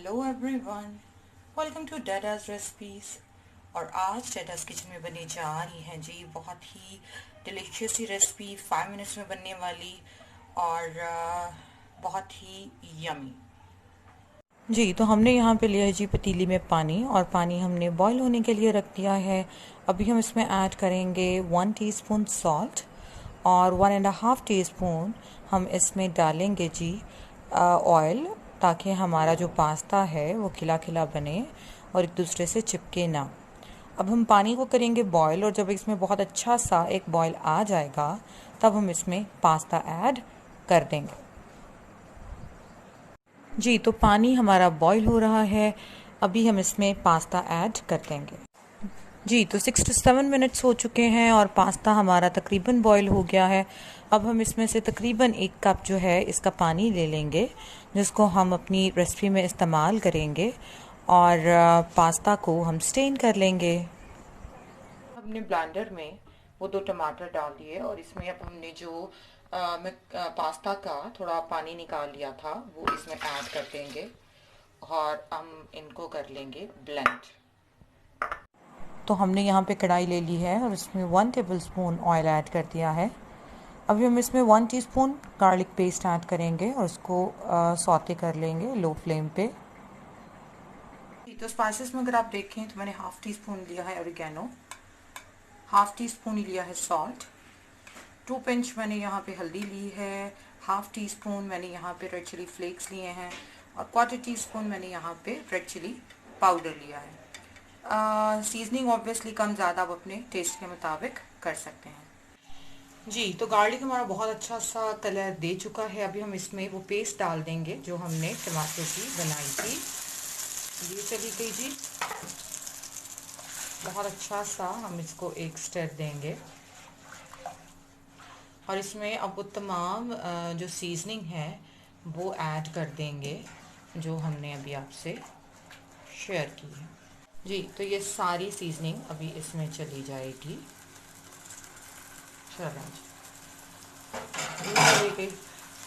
Hello everyone, welcome to डैडाज recipes. और आज डैडाज किचन में बनने जा रही है जी बहुत ही डिलीशियस सी रेसिपी, 5 मिनट्स में बनने वाली और बहुत ही यमी जी। तो हमने यहाँ पे लिया है जी पतीली में पानी, और पानी हमने बॉईल होने के लिए रख दिया है। अभी हम इसमें ऐड करेंगे 1 टीस्पून सॉल्ट और 1.5 टीस्पून हम इसमें डालेंगे जी ऑयल, ताकि हमारा जो पास्ता है वो खिला खिला बने और एक दूसरे से चिपके ना। अब हम पानी को करेंगे बॉईल, और जब इसमें बहुत अच्छा सा एक बॉईल आ जाएगा तब हम इसमें पास्ता ऐड कर देंगे जी। तो पानी हमारा बॉईल हो रहा है, अभी हम इसमें पास्ता ऐड कर देंगे जी। तो 6 to 7 मिनट्स हो चुके हैं और पास्ता हमारा तकरीबन बॉईल हो गया है। अब हम इसमें से तकरीबन 1 कप जो है इसका पानी ले लेंगे, जिसको हम अपनी रेसिपी में इस्तेमाल करेंगे, और पास्ता को हम स्टेन कर लेंगे। हमने ब्लेंडर में वो 2 टमाटर डाल दिए, और इसमें अब हमने जो पास्ता का थोड़ा पानी निकाल लिया था वो इसमें ऐड कर देंगे, और हम इनको कर लेंगे ब्लेंड। तो हमने यहाँ पे कढ़ाई ले ली है और इसमें 1 टेबलस्पून ऑयल ऐड कर दिया है। अभी हम इसमें 1 टीस्पून गार्लिक पेस्ट ऐड करेंगे और उसको सौते कर लेंगे लो फ्लेम पे। तो स्पाइसेस में अगर आप देखें तो मैंने हाफ टी स्पून लिया है ऑरिगेनो, हाफ टी स्पून लिया है सॉल्ट, 2 पिंच मैंने यहाँ पे हल्दी ली है, हाफ टी स्पून मैंने यहाँ पे रेड चिली फ्लेक्स लिए हैं, और 1/4 टीस्पून मैंने यहाँ पे रेड चिली पाउडर लिया है। सीजनिंग ऑब्वियसली कम ज़्यादा आप अपने टेस्ट के मुताबिक कर सकते हैं जी। तो गार्लिक हमारा बहुत अच्छा सा कलर दे चुका है। अभी हम इसमें वो पेस्ट डाल देंगे जो हमने टमाटर की बनाई थी। ये चली गई जी, बहुत अच्छा सा हम इसको एक स्टर देंगे, और इसमें अब वो तमाम जो सीजनिंग है वो ऐड कर देंगे जो हमने अभी आपसे शेयर की है जी। तो ये सारी सीजनिंग अभी इसमें चली जाएगी। चलें,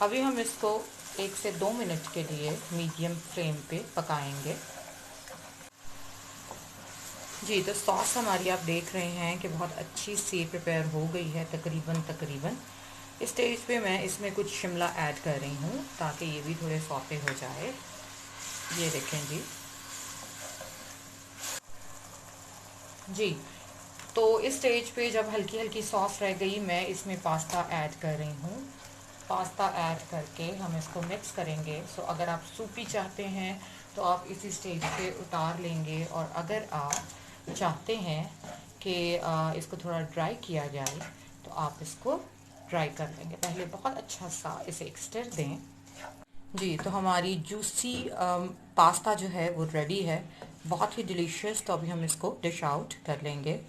अभी हम इसको 1 से 2 मिनट के लिए मीडियम फ्लेम पे पकाएंगे जी। तो सॉस हमारी आप देख रहे हैं कि बहुत अच्छी सी प्रिपेयर हो गई है तकरीबन। इस स्टेज पे मैं इसमें कुछ शिमला ऐड कर रही हूँ ताकि ये भी थोड़े सौते हो जाए। ये देखें जी। तो इस स्टेज पे जब हल्की हल्की सॉस रह गई, मैं इसमें पास्ता ऐड कर रही हूँ। पास्ता ऐड करके हम इसको मिक्स करेंगे। सो अगर आप सूपी चाहते हैं तो आप इसी स्टेज पे उतार लेंगे, और अगर आप चाहते हैं कि इसको थोड़ा ड्राई किया जाए तो आप इसको ड्राई कर लेंगे। पहले बहुत अच्छा सा इसे एक स्टर दें जी। तो हमारी जूसी पास्ता जो है वो रेडी है, बहुत ही डिलीशियस। तो अभी हम इसको डिश आउट कर लेंगे।